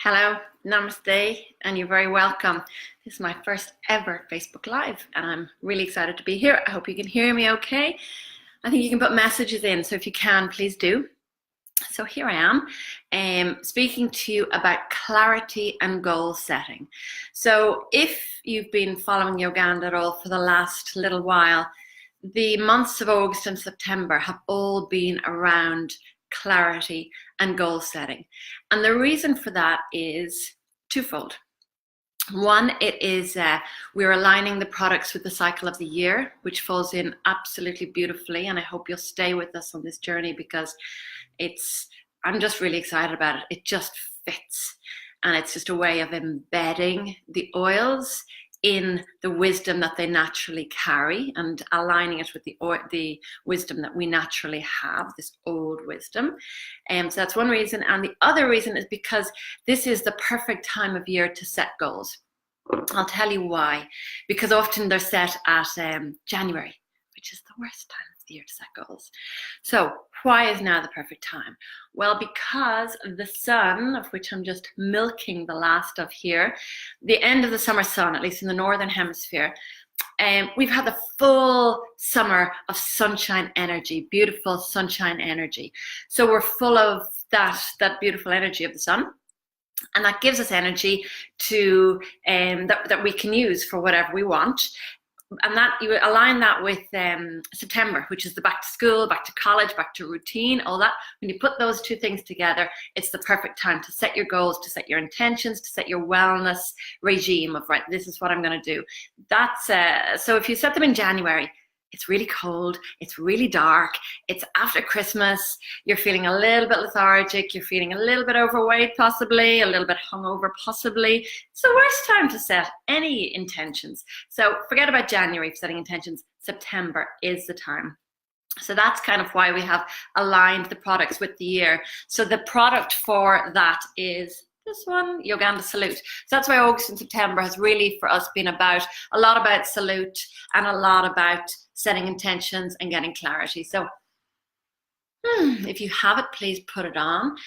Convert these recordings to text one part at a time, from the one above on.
Hello, namaste, and you're very welcome. This is my first ever Facebook Live, and I'm really excited to be here. I hope you can hear me okay. I think you can put messages in, so if you can, please do. So here I am, speaking to you about clarity and goal setting. So if you've been following Yogandha at all for the last little while, the months of August and September have all been around clarity and goal setting. And the reason for that is twofold. One, it is we're aligning the products with the cycle of the year, which falls in absolutely beautifully. And I hope you'll stay with us on this journey because I'm just really excited about it. It just fits. And it's just a way of embedding the oils in the wisdom that they naturally carry and aligning it with the wisdom that we naturally have, this old wisdom. So that's one reason. And the other reason is because this is the perfect time of year to set goals. I'll tell you why. Because often they're set at January, which is the worst time of the year to set goals. So why is now the perfect time? Well, because the sun, of which I'm just milking the last of here, the end of the summer sun, at least in the northern hemisphere, we've had the full summer of sunshine energy, beautiful sunshine energy. So we're full of that beautiful energy of the sun. And that gives us energy to that we can use for whatever we want. And that you align that with September, which is the back to school, back to college, back to routine, all that. When you put those two things together, it's the perfect time to set your goals, to set your intentions, to set your wellness regime of, right, this is what I'm going to do. That's so if you set them in January, it's really cold, it's really dark, it's after Christmas, you're feeling a little bit lethargic, you're feeling a little bit overweight possibly, a little bit hungover possibly. It's the worst time to set any intentions. So forget about January for setting intentions. September is the time. So that's kind of why we have aligned the products with the year. So the product for that is this one, Yogandha Salute. So that's why August and September has really for us been a lot about salute and a lot about setting intentions and getting clarity. So if you have it, please put it on.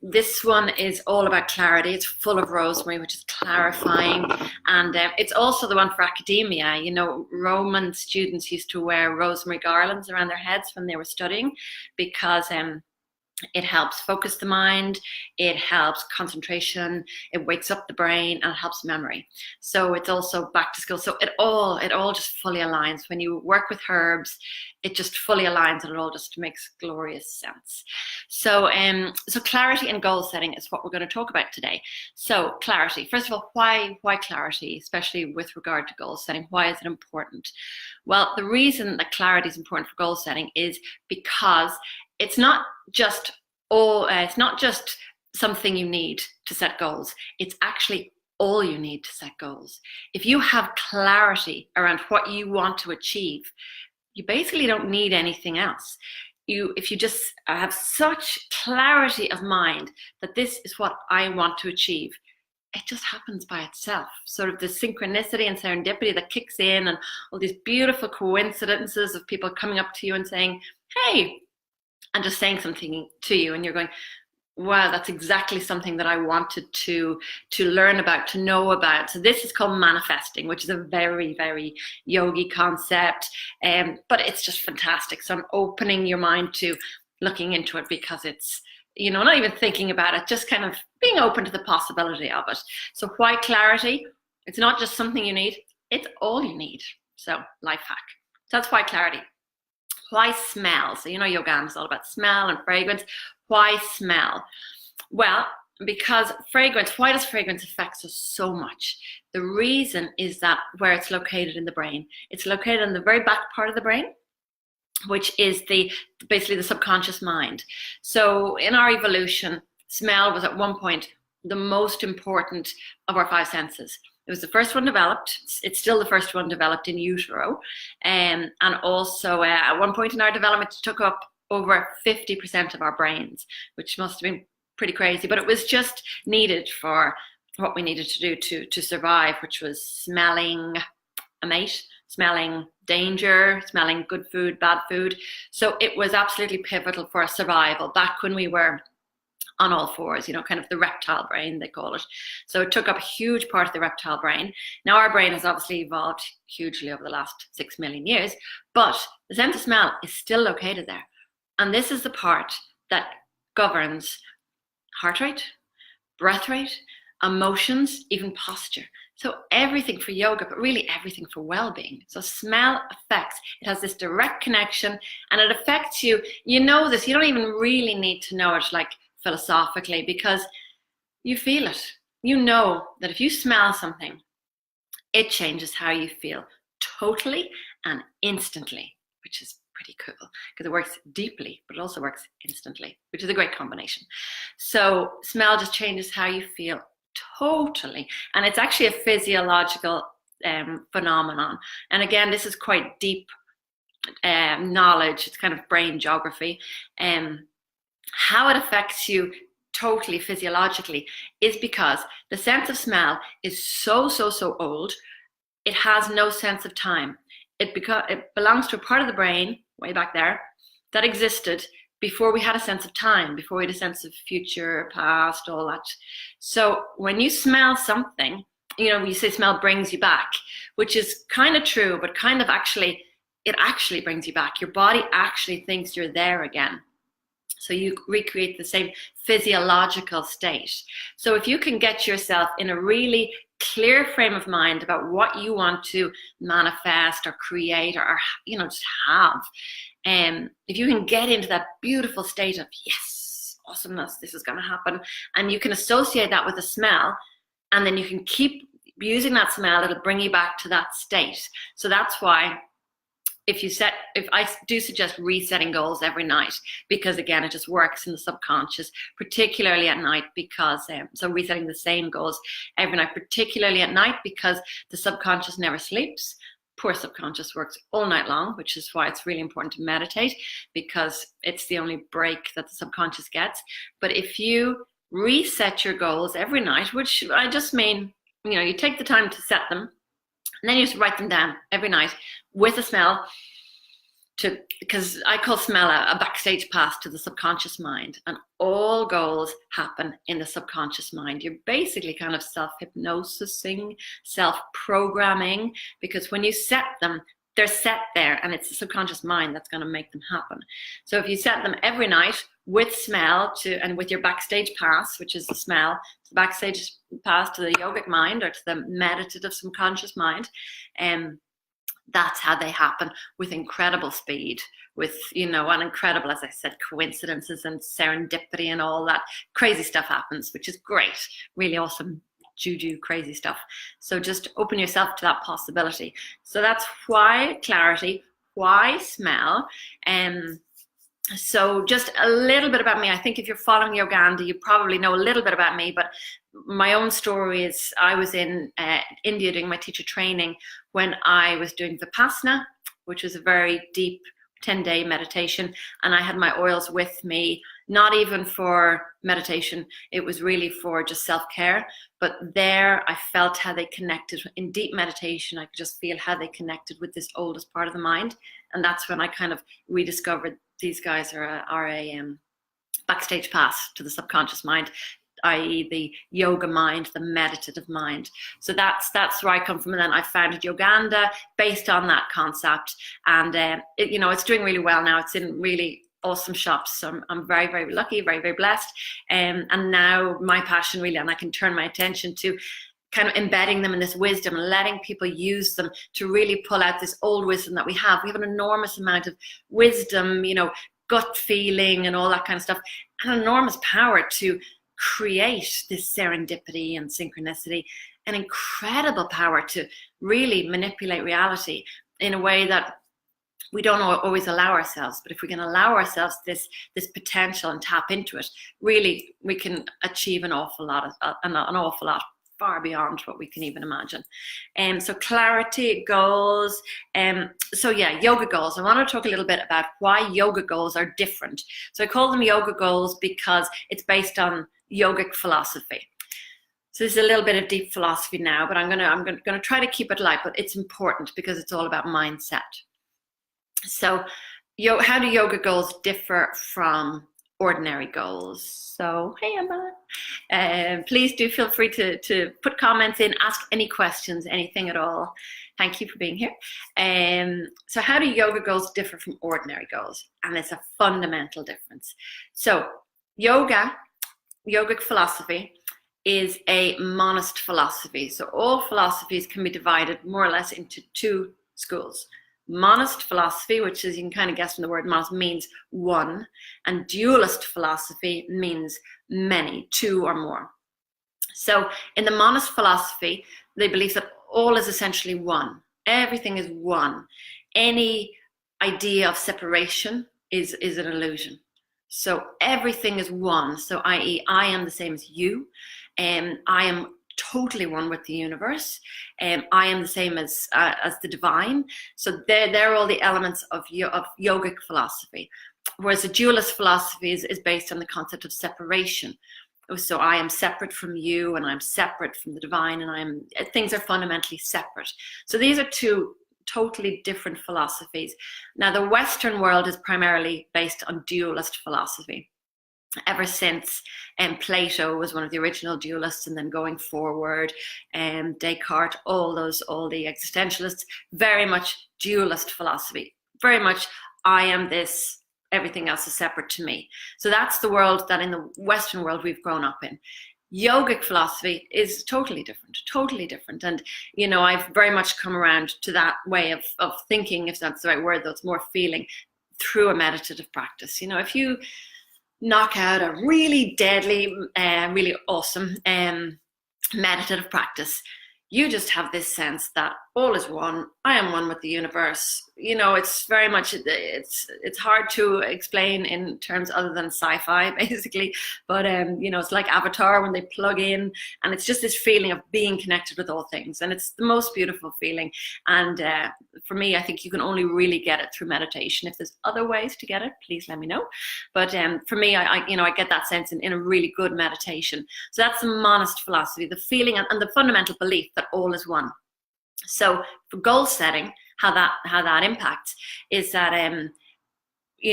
This one is all about clarity. It's full of rosemary, which is clarifying. And it's also the one for academia. You know, Roman students used to wear rosemary garlands around their heads when they were studying because it helps focus the mind, it helps concentration, it wakes up the brain, and it helps memory. So it's also back to school. So it all just fully aligns. When you work with herbs, it just fully aligns and it all just makes glorious sense. So so clarity and goal setting is what we're going to talk about today. So clarity. First of all, why clarity, especially with regard to goal setting? Why is it important? Well, the reason that clarity is important for goal setting is because it's not just something you need to set goals. It's actually all you need to set goals. If you have clarity around what you want to achieve, you basically don't need anything else. If you just have such clarity of mind that this is what I want to achieve, it just happens by itself. Sort of the synchronicity and serendipity that kicks in and all these beautiful coincidences of people coming up to you and saying, hey, and just saying something to you, and you're going, wow, that's exactly something that I wanted to learn about, to know about. So this is called manifesting, which is a very, very yogi concept, but it's just fantastic. So I'm opening your mind to looking into it because it's, you know, not even thinking about it, just kind of being open to the possibility of it. So why clarity? It's not just something you need, it's all you need. So life hack. So that's why clarity. Why smell? So you know Yogandha is all about smell and fragrance. Why smell? Well, because fragrance, why does fragrance affect us so much? The reason is that where it's located in the brain. It's located in the very back part of the brain, which is basically the subconscious mind. So in our evolution, smell was at one point the most important of our five senses. It was the first one developed. It's still the first one developed in utero. And also at one point in our development, it took up over 50% of our brains, which must have been pretty crazy. But it was just needed for what we needed to do to survive, which was smelling a mate, smelling danger, smelling good food, bad food. So it was absolutely pivotal for our survival back when we were on all fours, kind of the reptile brain, they call it. So it took up a huge part of the reptile brain. Now our brain has obviously evolved hugely over the last 6 million years, but the sense of smell is still located there. And this is the part that governs heart rate, breath rate, emotions, even posture. So everything for yoga, but really everything for well-being. So smell affects, it has this direct connection, and it affects you. You know this, you don't even really need to know it like philosophically, because you feel it. You know that if you smell something, it changes how you feel totally and instantly, which is pretty cool because it works deeply, but it also works instantly, which is a great combination. So smell just changes how you feel totally. And it's actually a physiological phenomenon. And again, this is quite deep knowledge. It's kind of brain geography. How it affects you totally physiologically is because the sense of smell is so old. It has no sense of time. It belongs to a part of the brain way back there that existed before we had a sense of time, before we had a sense of future, past, all that. So when you smell something, you say smell brings you back, which is kind of true, but kind of it actually brings you back. Your body actually thinks you're there again. So you recreate the same physiological state. So if you can get yourself in a really clear frame of mind about what you want to manifest or create or just have, if you can get into that beautiful state of, yes, awesomeness, this is going to happen, and you can associate that with a smell, and then you can keep using that smell, it'll bring you back to that state. So that's why if I do suggest resetting goals every night, because again, it just works in the subconscious, particularly at night, because so resetting the same goals every night, particularly at night, because the subconscious never sleeps. Poor subconscious works all night long, which is why it's really important to meditate, because it's the only break that the subconscious gets. But if you reset your goals every night, which I just mean, you take the time to set them, and then you just write them down every night with a smell, because I call smell a backstage pass to the subconscious mind, and all goals happen in the subconscious mind. You're basically kind of self-hypnosising, self-programming, because when you set them, they're set there, and it's the subconscious mind that's going to make them happen. So if you set them every night with smell and with your backstage pass, which is the smell, the backstage pass to the yogic mind or to the meditative subconscious mind, that's how they happen, with incredible speed, with an incredible, as I said, coincidences and serendipity and all that crazy stuff happens, which is great, really awesome juju, crazy stuff. So just open yourself to that possibility. So that's why clarity, why smell. So just a little bit about me. I think if you're following Yogandha, you probably know a little bit about me, but my own story is I was in India doing my teacher training when I was doing Vipassana, which was a very deep 10-day meditation. And I had my oils with me, not even for meditation. It was really for just self-care. But there I felt how they connected. In deep meditation, I could just feel how they connected with this oldest part of the mind. And that's when I kind of rediscovered these guys are a backstage pass to the subconscious mind, i.e. the yoga mind, the meditative mind. So that's where I come from. And then I founded Yogandha based on that concept. And it's doing really well now. It's in really awesome shops. So I'm very, very lucky, very, very blessed. And now my passion really, and I can turn my attention to kind of embedding them in this wisdom and letting people use them to really pull out this old wisdom that we have. We have an enormous amount of wisdom, gut feeling and all that kind of stuff, and enormous power to create this serendipity and synchronicity, an incredible power to really manipulate reality in a way that we don't always allow ourselves. But if we can allow ourselves this potential and tap into it, really we can achieve an awful lot, far beyond what we can even imagine. So clarity, goals. Yoga goals. I want to talk a little bit about why yoga goals are different. So I call them yoga goals because it's based on yogic philosophy. So this is a little bit of deep philosophy now, but I'm gonna try to keep it light, but it's important because it's all about mindset. So how do yoga goals differ from ordinary goals. So, hey Emma, please do feel free to put comments in, ask any questions, anything at all. Thank you for being here. So how do yoga goals differ from ordinary goals? And it's a fundamental difference. So yogic philosophy is a monist philosophy. So all philosophies can be divided more or less into two schools. Monist philosophy, which, as you can kind of guess from the word monist, means one, and dualist philosophy means many, two or more. So in the monist philosophy, they believe that all is essentially one. Everything is one. Any idea of separation is an illusion. So everything is one. So i.e., I am the same as you, and I am totally one with the universe, and I am the same as the divine. So they're all the elements of yogic philosophy. Whereas the dualist philosophy is based on the concept of separation. So I am separate from you, and I'm separate from the divine, and things are fundamentally separate. So these are two totally different philosophies. Now, the Western world is primarily based on dualist philosophy. Ever since Plato was one of the original dualists, and then going forward, Descartes, all the existentialists, very much dualist philosophy. Very much, I am this, everything else is separate to me. So that's the world that in the Western world we've grown up in. Yogic philosophy is totally different. And, I've very much come around to that way of thinking, if that's the right word, though it's more feeling, through a meditative practice. If you knock out a really deadly, really awesome meditative practice, you just have this sense that all is one. I am one with the universe. It's very much, it's hard to explain in terms other than sci-fi, basically. But, it's like Avatar when they plug in, and it's just this feeling of being connected with all things. And it's the most beautiful feeling. And for me, I think you can only really get it through meditation. If there's other ways to get it, please let me know. But for me, I get that sense in a really good meditation. So that's the monist philosophy, the feeling and the fundamental belief that all is one. So for goal setting, how that impacts is that in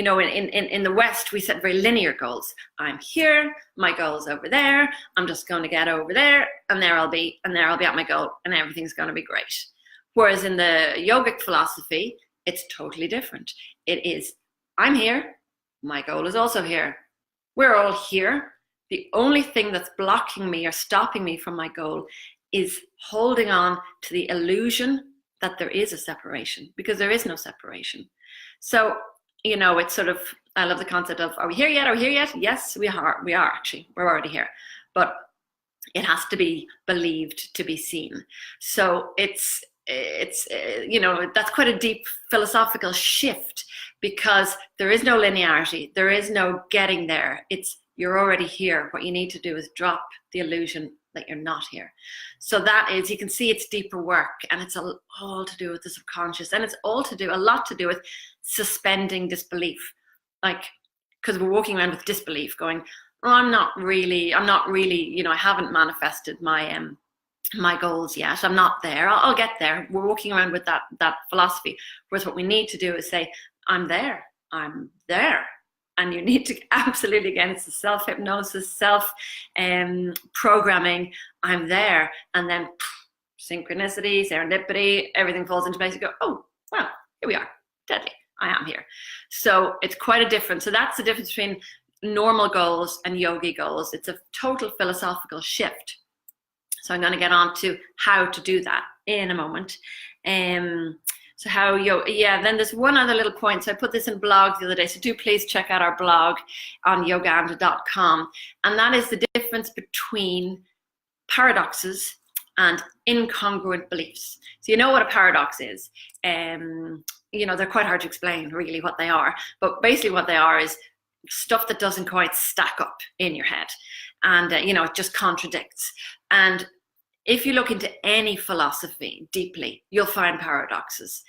the West we set very linear goals. I'm here, my goal's over there, I'm just going to get over there, and there I'll be at my goal, and everything's going to be great. Whereas in the yogic philosophy, it's totally different. It is, I'm here, my goal is also here. We're all here. The only thing that's blocking me or stopping me from my goal is holding on to the illusion that there is a separation, because there is no separation. So, it's sort of, I love the concept of, are we here yet? Are we here yet? Yes, we are actually. We're already here. But it has to be believed to be seen. So it's that's quite a deep philosophical shift, because there is no linearity. There is no getting there. It's, you're already here. What you need to do is drop the illusion that you're not here. So that is, you can see it's deeper work, and it's all to do with the subconscious, and it's a lot to do with suspending disbelief. Like, because we're walking around with disbelief going, oh, I'm not really, I haven't manifested my goals yet. I'm not there. I'll get there. We're walking around with that philosophy. Whereas what we need to do is say, I'm there. And you need to absolutely, again, it's the self-hypnosis, self-programming. I'm there. And then synchronicity, serendipity, everything falls into place. You go, oh, well, here we are. Deadly. I am here. So it's quite a difference. So that's the difference between normal goals and yogi goals. It's a total philosophical shift. So I'm going to get on to how to do that in a moment. So then there's one other little point. So I put this in blog the other day. So do please check out our blog on yogandha.com. And that is the difference between paradoxes and incongruent beliefs. So you know what a paradox is. They're quite hard to explain really what they are. But basically what they are is stuff that doesn't quite stack up in your head. And, it just contradicts. And if you look into any philosophy deeply, you'll find paradoxes,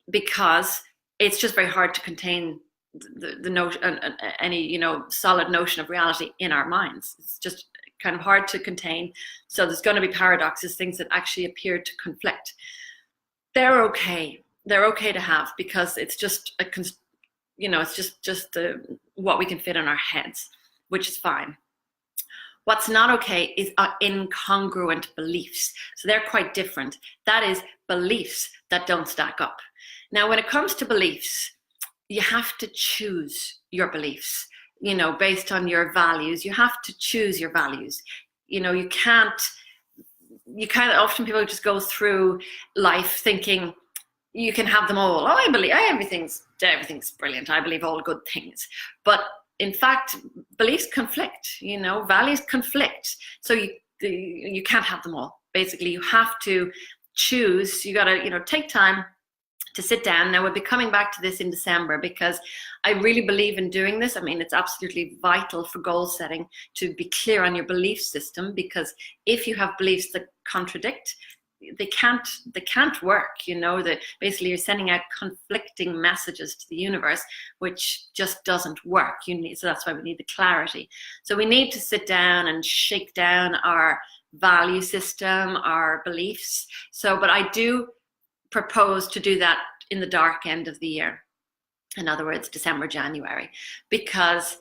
because it's just very hard to contain the notion, any solid notion of reality in our minds. It's just kind of hard to contain. So there's going to be paradoxes, things that actually appear to conflict. They're okay. They're okay to have, because it's just it's just what we can fit in our heads, which is fine. What's not okay is incongruent beliefs. So they're quite different. That is beliefs that don't stack up. Now, when it comes to beliefs, you have to choose your beliefs, based on your values. You have to choose your values. You can't often people just go through life thinking you can have them all. Oh, I believe everything's brilliant. I believe all good things. But in fact, beliefs conflict, values conflict. So you can't have them all. Basically, you have to choose. You got to, take time to sit down. Now, we'll be coming back to this in December because I really believe in doing this. I mean, it's absolutely vital for goal setting to be clear on your belief system, because if you have beliefs that contradict, they can't work. That basically you're sending out conflicting messages to the universe, which just doesn't work. So that's why we need the clarity. So we need to sit down and shake down our value system, our beliefs. But I do propose to do that in the dark end of the year. In other words, December, January, because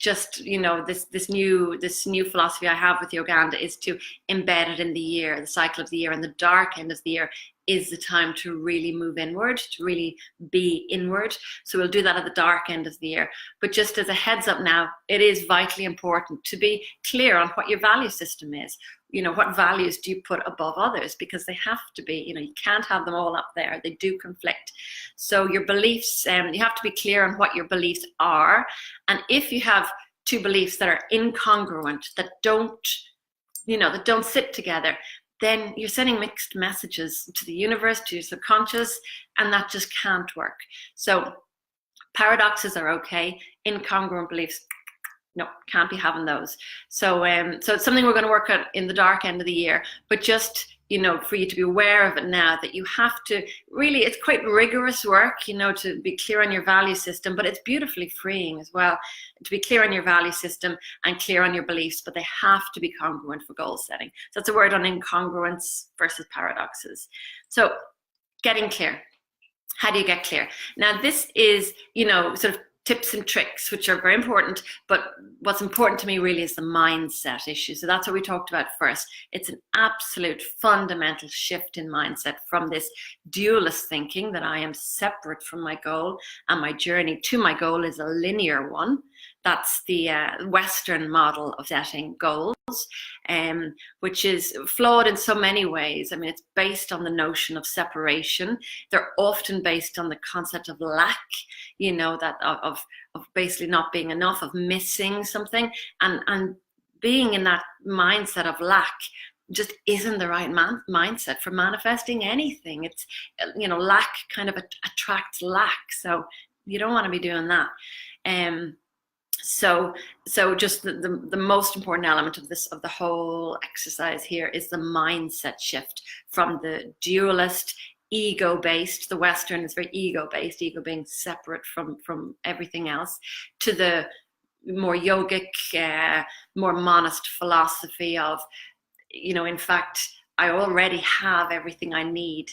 just, this new philosophy I have with Yogandha is to embed it in the year, the cycle of the year, and the dark end of the year is the time to really move inward, to really be inward. So we'll do that at the dark end of the year. But just as a heads up now, it is vitally important to be clear on what your value system is. What values do you put above others? Because they have to be, you can't have them all up there. They do conflict. So your beliefs, you have to be clear on what your beliefs are. And if you have two beliefs that are incongruent, that don't sit together, then you're sending mixed messages to the universe, to your subconscious, and that just can't work. So paradoxes are okay. Incongruent beliefs, no, can't be having those. So it's something we're going to work on in the dark end of the year, but just, for you to be aware of it now, that you have to really, it's quite rigorous work, to be clear on your value system, but it's beautifully freeing as well to be clear on your value system and clear on your beliefs, but they have to be congruent for goal setting. So that's a word on incongruence versus paradoxes. So getting clear. How do you get clear? Now, this is, sort of tips and tricks, which are very important, but what's important to me really is the mindset issue. So that's what we talked about first. It's an absolute fundamental shift in mindset from this dualist thinking that I am separate from my goal and my journey to my goal is a linear one. That's the Western model of setting goals, which is flawed in so many ways. I mean, it's based on the notion of separation. They're often based on the concept of lack, that of basically not being enough, of missing something, and being in that mindset of lack just isn't the right mindset for manifesting anything. It's, lack kind of attracts lack. So you don't want to be doing that. So just the most important element of the whole exercise here is the mindset shift from the dualist, ego-based, the Western is very ego-based, ego being separate from everything else, to the more yogic, more monist philosophy of, in fact, I already have everything I need.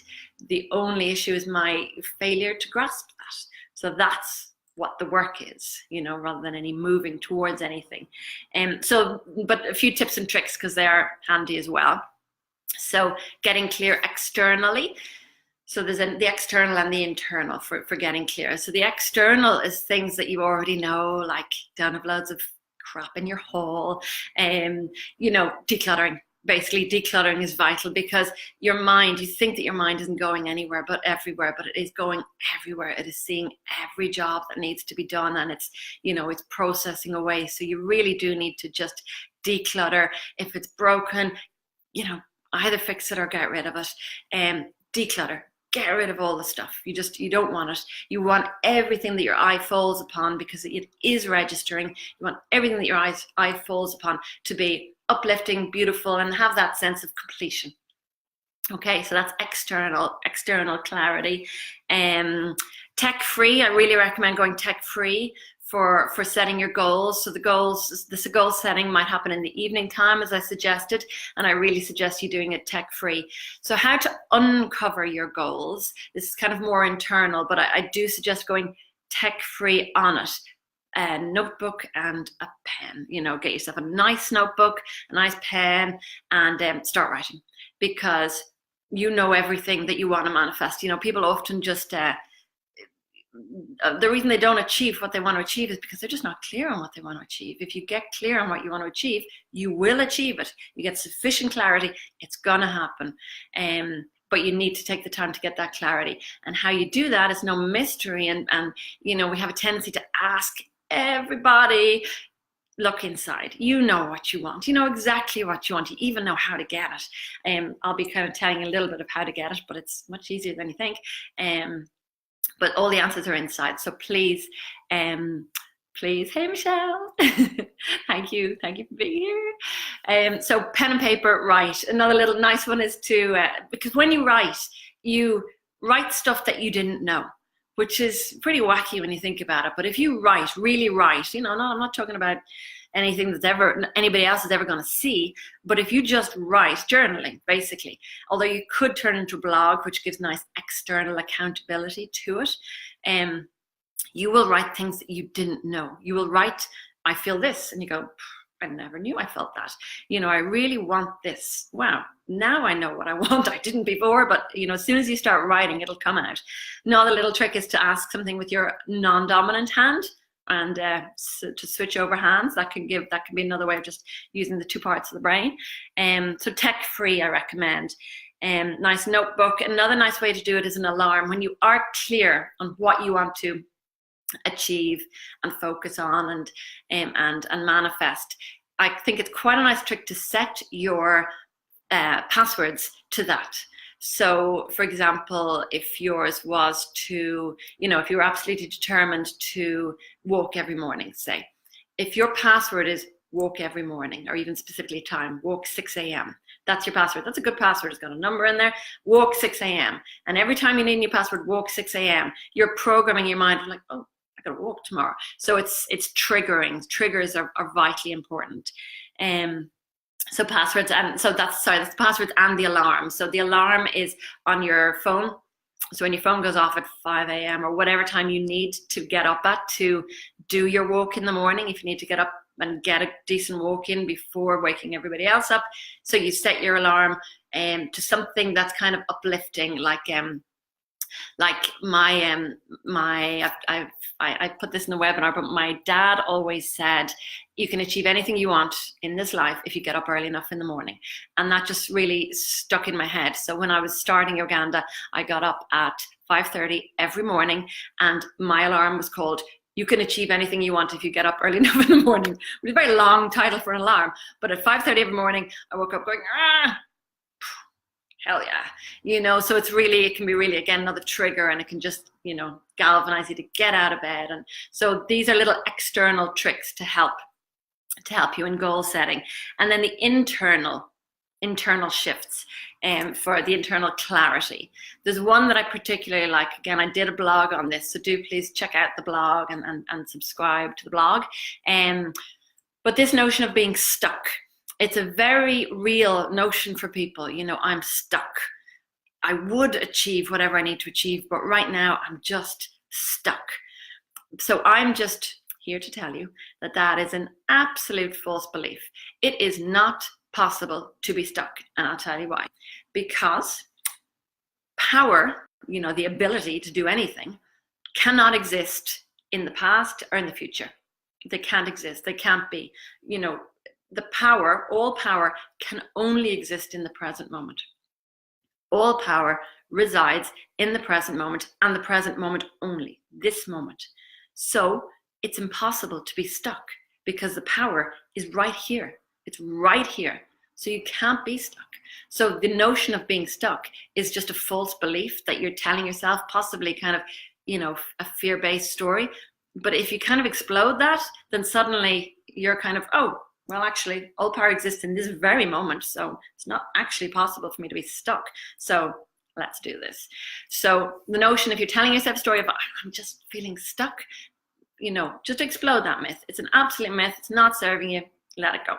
The only issue is my failure to grasp that. So that's what the work is, rather than any moving towards anything. But a few tips and tricks, because they are handy as well. So getting clear externally. So there's the external and the internal for getting clear. So the external is things that you already know, like don't have loads of crap in your hole, decluttering. Basically, decluttering is vital because your mind, you think that your mind isn't going anywhere but everywhere, but it is going everywhere. It is seeing every job that needs to be done, and it's, it's processing away. So you really do need to just declutter. If it's broken, either fix it or get rid of it. Declutter. Get rid of all the stuff. You don't want it. You want everything that your eye falls upon, because it is registering. You want everything that your eye falls upon to be uplifting, beautiful, and have that sense of completion. Okay, so that's external clarity. Tech-free, I really recommend going tech-free for setting your goals. So the goal setting might happen in the evening time, as I suggested, and I really suggest you doing it tech-free. So how to uncover your goals, this is kind of more internal, but I do suggest going tech-free on it. A notebook and a pen. Get yourself a nice notebook, a nice pen, and start writing, because you know everything that you want to manifest. People often just the reason they don't achieve what they want to achieve is because they're just not clear on what they want to achieve. If you get clear on what you want to achieve, you will achieve it. You get sufficient clarity, it's gonna happen. But you need to take the time to get that clarity. And how you do that is no mystery. And we have a tendency to ask everybody, look inside. You know what you want. You know exactly what you want. You even know how to get it. I'll be kind of telling you a little bit of how to get it, but it's much easier than you think. But all the answers are inside. So please, hey Michelle, thank you for being here. So pen and paper, write. Another little nice one is because when you write stuff that you didn't know, which is pretty wacky when you think about it. But if you really write, no, I'm not talking about anything that anybody else is ever going to see, but if you just write, journaling, basically, although you could turn into a blog, which gives nice external accountability to it, you will write things that you didn't know. You will write, I feel this, and you go, I never knew I felt that. I really want this. Wow, now I know what I want. I didn't before, but as soon as you start writing, it'll come out. Another little trick is to ask something with your non-dominant hand, and to switch over hands. That can be another way of just using the two parts of the brain. So tech-free, I recommend. Nice notebook. Another nice way to do it is an alarm. When you are clear on what you want to achieve and focus on and manifest, I think it's quite a nice trick to set your passwords to that. So for example, if yours was to, if you were absolutely determined to walk every morning, say, if your password is walk every morning, or even specifically time, walk 6 a.m. That's your password. That's a good password. It's got a number in there, walk 6 a.m. And every time you need a new password, walk 6 a.m., you're programming your mind like, oh, I gotta walk tomorrow. So it's triggering. Triggers are vitally important. So passwords, and so that's the passwords and the alarm. So the alarm is on your phone. So when your phone goes off at 5 a.m. or whatever time you need to get up at to do your walk in the morning, if you need to get up and get a decent walk in before waking everybody else up, so you set your alarm to something that's kind of uplifting, I put this in the webinar, but my dad always said, you can achieve anything you want in this life if you get up early enough in the morning. And that just really stuck in my head. So when I was starting Yogandha, I got up at 5:30 every morning, and my alarm was called, you can achieve anything you want if you get up early enough in the morning. It was a very long title for an alarm, but at 5:30 every morning, I woke up going, hell yeah. So it can be really, again, another trigger, and it can just, galvanize you to get out of bed. And so these are little external tricks to help you in goal setting. And then the internal shifts for the internal clarity. There's one that I particularly like. Again, I did a blog on this, so do please check out the blog and subscribe to the blog. But this notion of being stuck, it's a very real notion for people. I'm stuck. I would achieve whatever I need to achieve, but right now I'm just stuck. So I'm just here to tell you that is an absolute false belief. It is not possible to be stuck, and I'll tell you why. Because power, the ability to do anything, cannot exist in the past or in the future. They can't exist. They can't be. The power, all power, can only exist in the present moment. All power resides in the present moment, and the present moment only, this moment. So it's impossible to be stuck, because the power is right here. It's right here. So you can't be stuck. So the notion of being stuck is just a false belief that you're telling yourself, possibly kind of, a fear-based story. But if you kind of explode that, then suddenly you're kind of, oh, well, actually, all power exists in this very moment, so it's not actually possible for me to be stuck. So let's do this. So the notion, if you're telling yourself a story of, I'm just feeling stuck, just explode that myth. It's an absolute myth. It's not serving you. Let it go.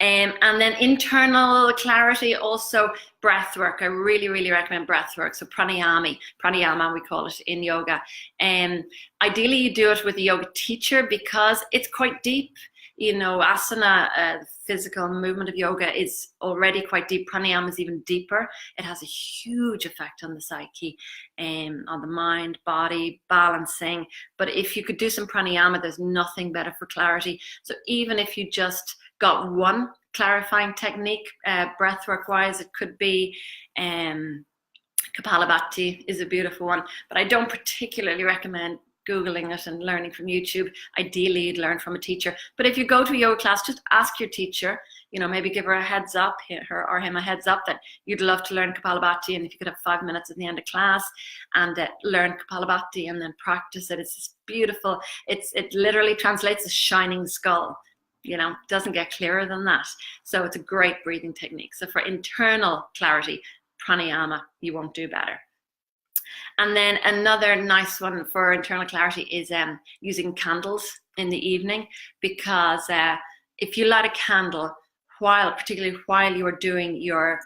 And then internal clarity, also breathwork. I really, really recommend breathwork. So pranayama, we call it in yoga. Ideally, you do it with a yoga teacher because it's quite deep. You know, asana, physical movement of yoga, is already quite deep. Pranayama is even deeper. It has a huge effect on the psyche, on the mind, body, balancing. But if you could do some pranayama, there's nothing better for clarity. So even if you just got one clarifying technique, breathwork wise, it could be Kapalabhati is a beautiful one, but I don't particularly recommend Googling it and learning from YouTube. Ideally, you'd learn from a teacher. But if you go to a yoga class, just ask your teacher, you know, maybe give her a heads up, her or him a heads up that you'd love to learn Kapalabhati, and if you could have 5 minutes at the end of class and learn Kapalabhati and then practice it. It's just beautiful. It literally translates as shining skull. You know, doesn't get clearer than that. So it's a great breathing technique. So for internal clarity, pranayama, you won't do better. And then another nice one for internal clarity is using candles in the evening, because if you light a candle particularly while you're doing your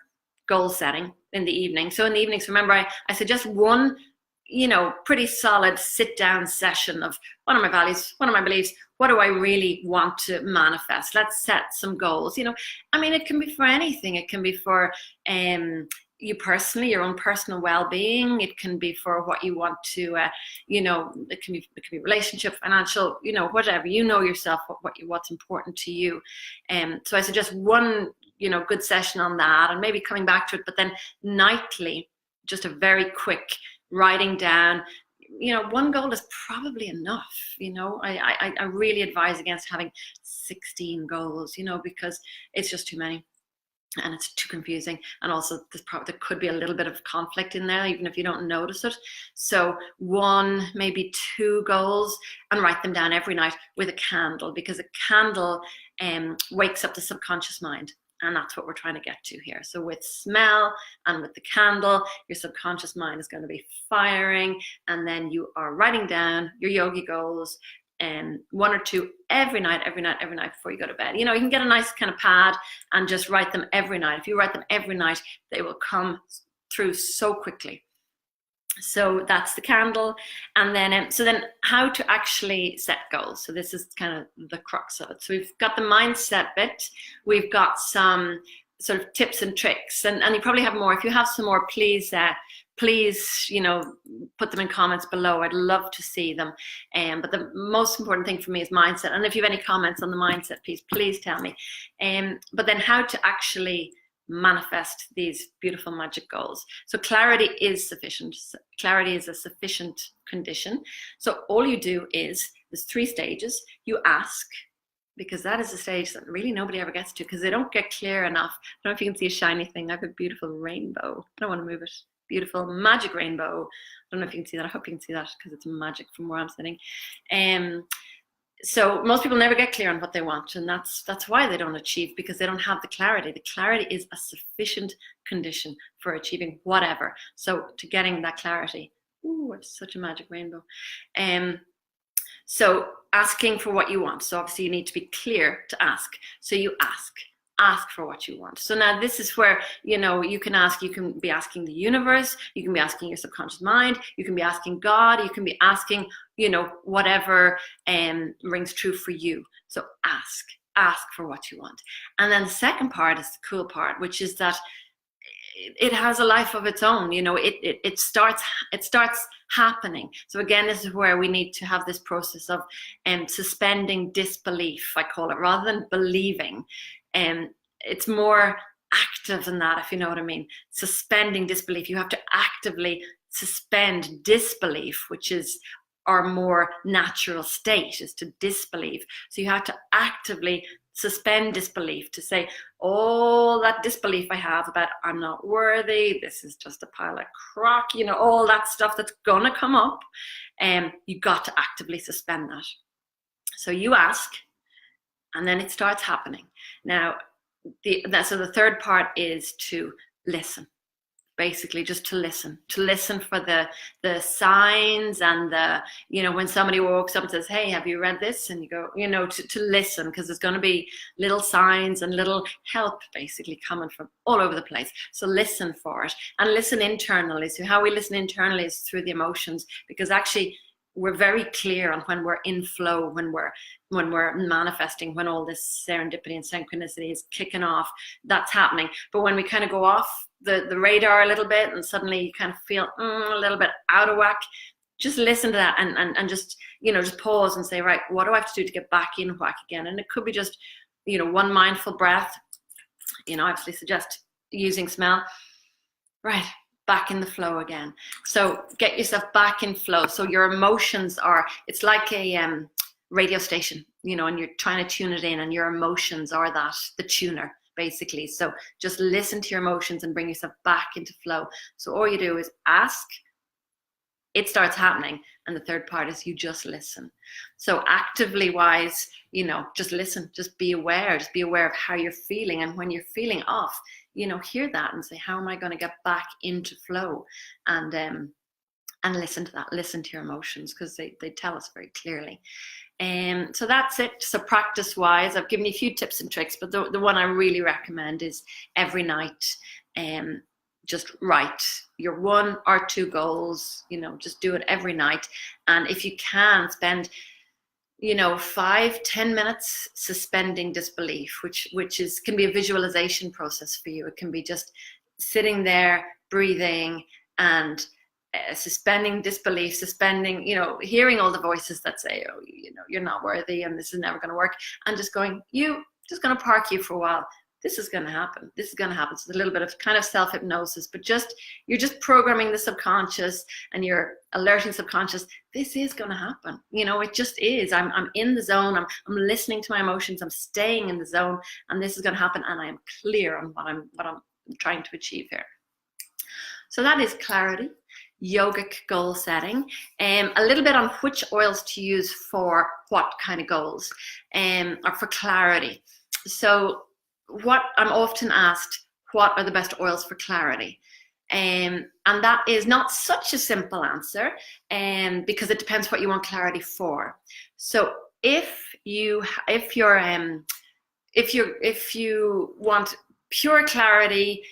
goal setting in the evening. So in the evenings, remember, I suggest one, you know, pretty solid sit down session of what are my values, what are my beliefs, what do I really want to manifest? Let's set some goals. You know, I mean, it can be for anything. It can be for you personally, your own personal well-being. It can be for what you want to, you know, it can be relationship, financial, you know, whatever. You know yourself what's important to you. So I suggest one, you know, good session on that, and maybe coming back to it, but then nightly, just a very quick writing down. You know, one goal is probably enough. You know, I really advise against having 16 goals, you know, because it's just too many and it's too confusing. And also there could be a little bit of conflict in there, even if you don't notice it. So one, maybe two goals, and write them down every night with a candle, because a candle wakes up the subconscious mind. And that's what we're trying to get to here. So with smell and with the candle, your subconscious mind is going to be firing, and then you are writing down your yogi goals, and one or two every night before you go to bed. You know, you can get a nice kind of pad and just write them every night. If you write them every night, they will come through so quickly. So that's the candle. And then so then how to actually set goals. So this is kind of the crux of it. So we've got the mindset bit, we've got some sort of tips and tricks, and you probably have more. If you have some more, please you know, put them in comments below. I'd love to see them. But the most important thing for me is mindset. And if you have any comments on the mindset piece, please tell me. But then how to actually manifest these beautiful magic goals. So clarity is sufficient. Clarity is a sufficient condition. So all you do is, there's 3 stages. You ask, because that is a stage that really nobody ever gets to, because they don't get clear enough. I don't know if you can see a shiny thing. I have a beautiful rainbow. I don't want to move it. Beautiful magic rainbow. I don't know if you can see that. I hope you can see that, because it's magic from where I'm sitting. So most people never get clear on what they want, and that's why they don't achieve, because they don't have the clarity. The clarity is a sufficient condition for achieving whatever. So to getting that clarity, ooh, it's such a magic rainbow. So asking for what you want. So obviously you need to be clear to ask. So you ask for what you want. So now this is where, you know, you can be asking the universe, you can be asking your subconscious mind, you can be asking God, you can be asking, you know, whatever rings true for you. So ask for what you want. And then the second part is the cool part, which is that it has a life of its own. You know, it starts happening. So again, this is where we need to have this process of suspending disbelief, I call it, rather than believing. It's more active than that, if you know what I mean. Suspending disbelief. You have to actively suspend disbelief, which is our more natural state, is to disbelieve. So you have to actively suspend disbelief, to say, all that disbelief I have about I'm not worthy, this is just a pile of crock, you know, all that stuff that's gonna come up, you got to actively suspend that. So you ask, and then it starts happening. Now, so the third part is to listen. basically just to listen for the signs and the, when somebody walks up and says, hey, have you read this? And you go, to listen, because there's going to be little signs and little help basically coming from all over the place. So listen for it, and listen internally. So how we listen internally is through the emotions, because actually we're very clear on when we're in flow, when we're manifesting, when all this serendipity and synchronicity is kicking off, that's happening. But when we kind of go off the radar a little bit and suddenly you kind of feel a little bit out of whack, just listen to that and just, just pause and say, right, what do I have to do to get back in whack again? And it could be just, one mindful breath. I obviously suggest using smell. Right, back in the flow again. So get yourself back in flow. So your emotions it's like a radio station, and you're trying to tune it in, and your emotions are the tuner, basically. So just listen to your emotions and bring yourself back into flow. So all you do is ask, it starts happening. And the third part is you just listen. So actively wise, just listen, just be aware of how you're feeling. And when you're feeling off, hear that and say, how am I going to get back into flow? And listen to that, listen to your emotions, because they tell us very clearly. So that's it. So practice wise, I've given you a few tips and tricks, but the one I really recommend is every night, just write your 1 or 2 goals, just do it every night. And if you can, spend 5-10 minutes suspending disbelief, which can be a visualization process for you. It can be just sitting there, breathing, and suspending disbelief, hearing all the voices that say, oh, you're not worthy and this is never going to work, and just going, just going to park you for a while. This is going to happen. This is going to happen. So a little bit of kind of self-hypnosis, but you're just programming the subconscious, and you're alerting subconscious. This is going to happen. It just is. I'm in the zone. I'm listening to my emotions. I'm staying in the zone, and this is going to happen. And I am clear on what I'm trying to achieve here. So that is clarity, yogic goal setting. A little bit on which oils to use for what kind of goals, or for clarity. So what I'm often asked, what are the best oils for clarity? And that is not such a simple answer, because it depends what you want clarity for. So if you want pure clarity,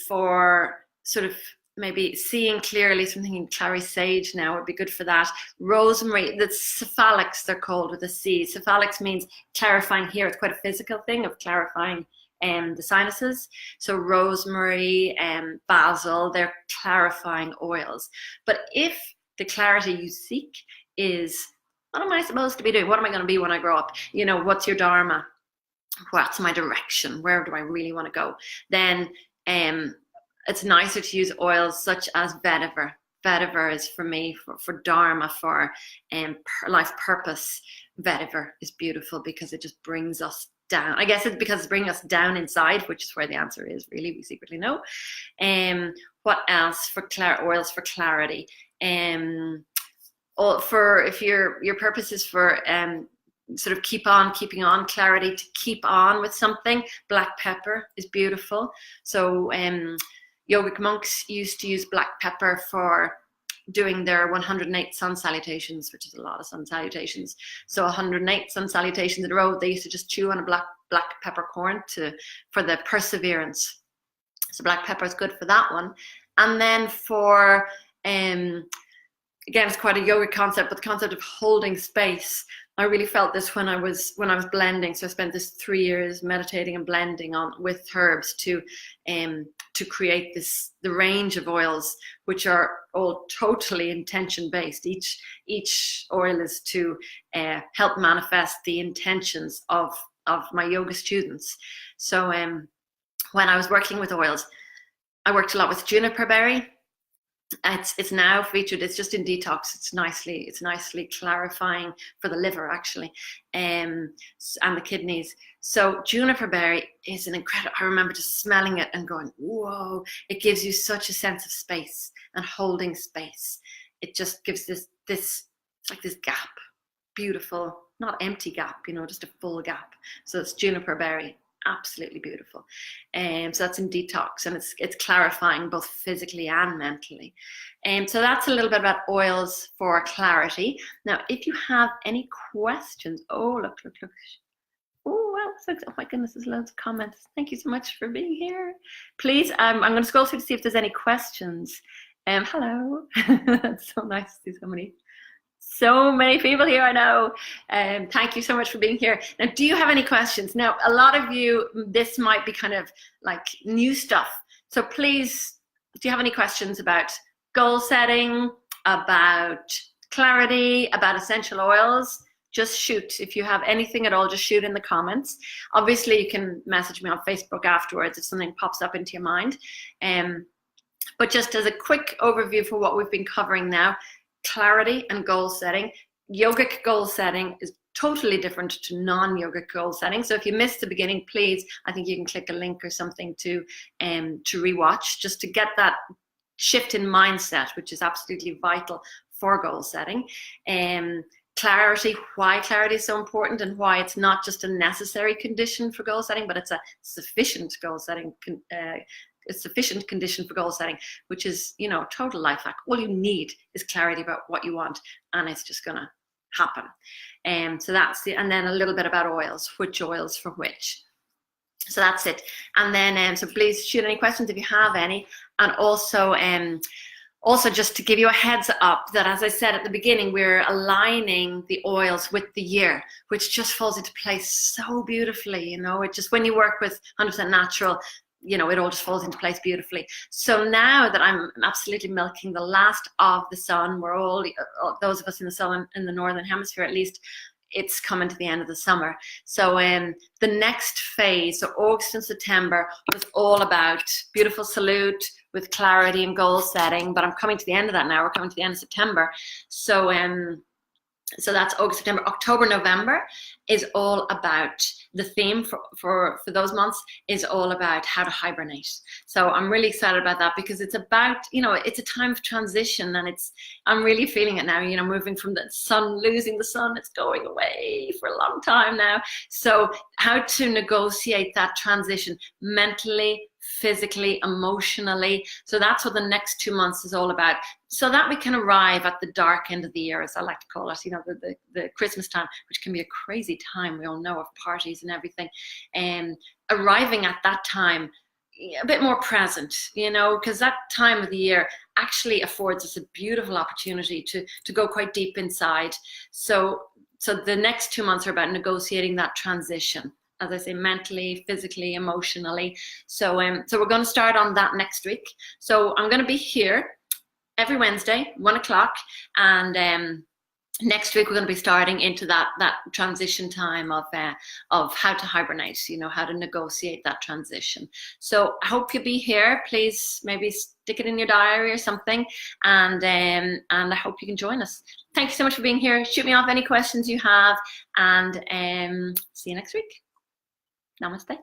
for sort of maybe seeing clearly, something in clary sage now would be good for that. Rosemary, the cephalics they're called with a C. Cephalics means clarifying here. It's quite a physical thing of clarifying the sinuses. So rosemary and basil, they're clarifying oils. But if the clarity you seek is, what am I supposed to be doing? What am I going to be when I grow up? What's your dharma? What's my direction? Where do I really want to go? Then it's nicer to use oils such as vetiver. Vetiver is for me, for dharma, for life purpose. Vetiver is beautiful because it just brings us down. I guess it's because it's bringing us down inside, which is where the answer is, really. We secretly know. What else for oils for clarity? For if your purpose is for sort of keeping on clarity, to keep on with something, black pepper is beautiful. So yogic monks used to use black pepper for doing their 108 sun salutations, which is a lot of sun salutations. So 108 sun salutations in a row, they used to just chew on a black peppercorn for the perseverance. So black pepper is good for that one. And then for again, it's quite a yogic concept, but the concept of holding space. I really felt this when I was blending. So I spent this 3 years meditating and blending with herbs to create the range of oils, which are all totally intention based. Each oil is to help manifest the intentions of my yoga students. So when I was working with oils, I worked a lot with juniper berry. It's now featured. It's just in detox. It's nicely clarifying for the liver, actually, and the kidneys. So juniper berry is an incredible. I remember just smelling it and going, "Whoa!" It gives you such a sense of space and holding space. It just gives this like this gap, beautiful, not empty gap, just a full gap. So it's juniper berry. absolutely beautiful. So that's in detox, and it's clarifying both physically and mentally. So that's a little bit about oils for clarity. Now, if you have any questions, oh, look. Oh, wow, oh my goodness, there's loads of comments. Thank you so much for being here. Please, I'm going to scroll through to see if there's any questions. Hello. It's so nice to see so many people here, I know. Thank you so much for being here. Now, do you have any questions? Now, a lot of you, this might be kind of like new stuff. So please, do you have any questions about goal setting, about clarity, about essential oils? Just shoot. If you have anything at all, just shoot in the comments. Obviously, you can message me on Facebook afterwards if something pops up into your mind. But just as a quick overview for what we've been covering now, clarity and goal setting. Yogic goal setting is totally different to non-yogic goal setting. So if you missed the beginning, please, I think you can click a link or something to rewatch, just to get that shift in mindset, which is absolutely vital for goal setting. Clarity, why clarity is so important, and why it's not just a necessary condition for goal setting, but it's a sufficient goal setting, a sufficient condition for goal setting, which is, you know, total life hack. All you need is clarity about what you want, and it's just gonna happen. So that's and then a little bit about oils, which oils for which. So that's it. And then so please shoot any questions if you have any, and also just to give you a heads up that, as I said at the beginning, we're aligning the oils with the year, which just falls into place so beautifully. You know, it just, when you work with 100% natural, you know, it all just falls into place beautifully. So now that I'm absolutely milking the last of the sun, we're all those of us in the sun, in the northern hemisphere at least, it's coming to the end of the summer. So the next phase, so August and September, was all about beautiful salute with clarity and goal setting. But I'm coming to the end of that now. We're coming to the end of September. So so that's August, September. October, November is all about, the theme for those months is all about how to hibernate. So I'm really excited about that, because it's about, you know, it's a time of transition, and I'm really feeling it now, you know, moving from the sun, losing the sun, it's going away for a long time now. So how to negotiate that transition mentally, physically, emotionally. So that's what the next 2 months is all about, so that we can arrive at the dark end of the year, as I like to call it, you know, the Christmas time, which can be a crazy time, we all know, of parties and everything, and arriving at that time a bit more present, you know, because that time of the year actually affords us a beautiful opportunity to go quite deep inside. So the next 2 months are about negotiating that transition, as I say, mentally, physically, emotionally. So we're going to start on that next week. So I'm going to be here every Wednesday, 1 o'clock, and next week we're going to be starting into that transition time of how to hibernate, you know, how to negotiate that transition. So I hope you'll be here. Please maybe stick it in your diary or something, and I hope you can join us. Thank you so much for being here. Shoot me off any questions you have, and see you next week. Namaste.